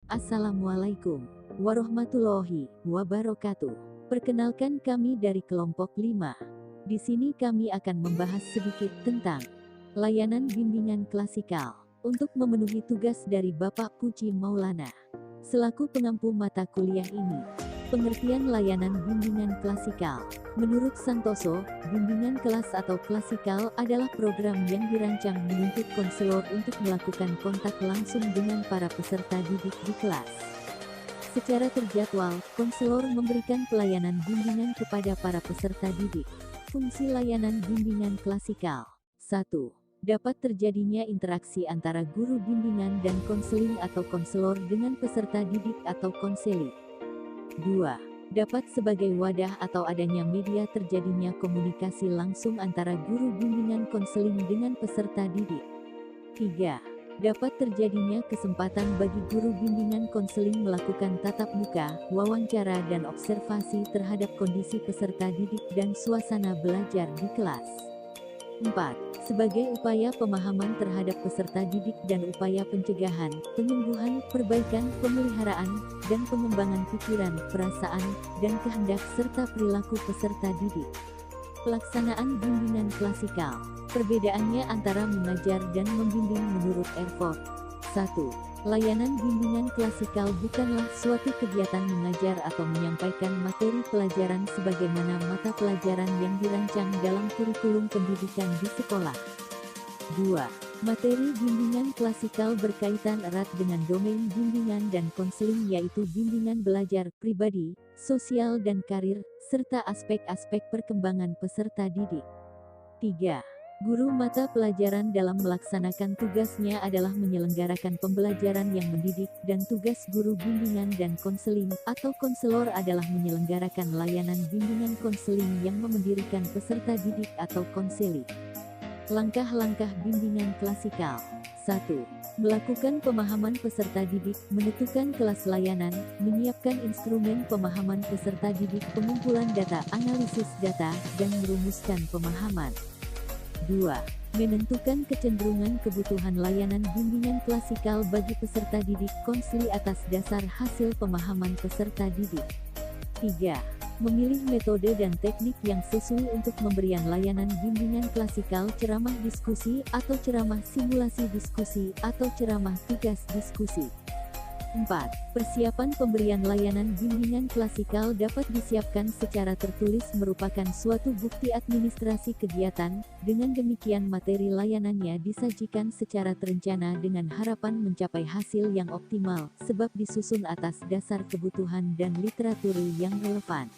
Assalamualaikum warahmatullahi wabarakatuh. Perkenalkan, kami dari kelompok 5. Di sini kami akan membahas sedikit tentang layanan bimbingan klasikal. Untuk memenuhi tugas dari Bapak Puji Maulana selaku pengampu mata kuliah ini, pengertian layanan bimbingan klasikal. Menurut Santoso, bimbingan kelas atau klasikal adalah program yang dirancang menuntut konselor untuk melakukan kontak langsung dengan para peserta didik di kelas. Secara terjadwal, konselor memberikan pelayanan bimbingan kepada para peserta didik. Fungsi layanan bimbingan klasikal. 1. Dapat terjadinya interaksi antara guru bimbingan dan konseling atau konselor dengan peserta didik atau konseli. 2. Dapat sebagai wadah atau adanya media terjadinya komunikasi langsung antara guru bimbingan konseling dengan peserta didik. 3. Dapat terjadinya kesempatan bagi guru bimbingan konseling melakukan tatap muka, wawancara dan observasi terhadap kondisi peserta didik dan suasana belajar di kelas. 4. Sebagai upaya pemahaman terhadap peserta didik dan upaya pencegahan, penyembuhan, perbaikan, pemeliharaan, dan pengembangan pikiran, perasaan, dan kehendak serta perilaku peserta didik. Pelaksanaan bimbingan klasikal. Perbedaannya antara mengajar dan membimbing menurut Erfurt. 1. Layanan bimbingan klasikal bukanlah suatu kegiatan mengajar atau menyampaikan materi pelajaran sebagaimana mata pelajaran yang dirancang dalam kurikulum pendidikan di sekolah. 2. Materi bimbingan klasikal berkaitan erat dengan domain bimbingan dan konseling, yaitu bimbingan belajar pribadi, sosial dan karir, serta aspek-aspek perkembangan peserta didik. 3. Guru mata pelajaran dalam melaksanakan tugasnya adalah menyelenggarakan pembelajaran yang mendidik, dan tugas guru bimbingan dan konseling atau konselor adalah menyelenggarakan layanan bimbingan konseling yang memendirikan peserta didik atau konseli. Langkah-langkah bimbingan klasikal. 1. Melakukan pemahaman peserta didik, menentukan kelas layanan, menyiapkan instrumen pemahaman peserta didik, pengumpulan data, analisis data, dan merumuskan pemahaman. 2. Menentukan kecenderungan kebutuhan layanan bimbingan klasikal bagi peserta didik konseli atas dasar hasil pemahaman peserta didik. 3. Memilih metode dan teknik yang sesuai untuk pemberian layanan bimbingan klasikal, ceramah diskusi atau ceramah simulasi diskusi atau ceramah tugas diskusi. 4. Persiapan pemberian layanan bimbingan klasikal dapat disiapkan secara tertulis merupakan suatu bukti administrasi kegiatan, dengan demikian materi layanannya disajikan secara terencana dengan harapan mencapai hasil yang optimal, sebab disusun atas dasar kebutuhan dan literatur yang relevan.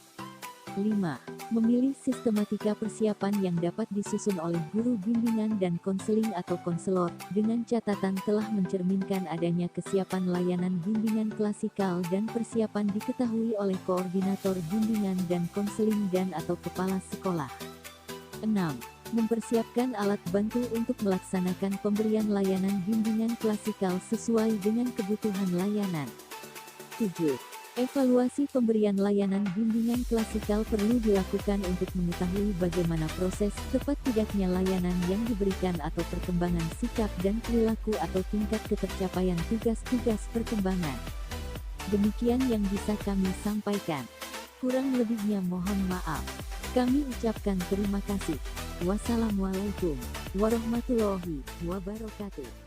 5. Memilih sistematika persiapan yang dapat disusun oleh guru bimbingan dan konseling atau konselor, dengan catatan telah mencerminkan adanya kesiapan layanan bimbingan klasikal dan persiapan diketahui oleh koordinator bimbingan dan konseling dan atau kepala sekolah. 6. Mempersiapkan alat bantu untuk melaksanakan pemberian layanan bimbingan klasikal sesuai dengan kebutuhan layanan. 7. Evaluasi pemberian layanan bimbingan klasikal perlu dilakukan untuk mengetahui bagaimana proses tepat tidaknya layanan yang diberikan atau perkembangan sikap dan perilaku atau tingkat ketercapaian tugas-tugas perkembangan. Demikian yang bisa kami sampaikan. Kurang lebihnya mohon maaf. Kami ucapkan terima kasih. Wassalamualaikum warahmatullahi wabarakatuh.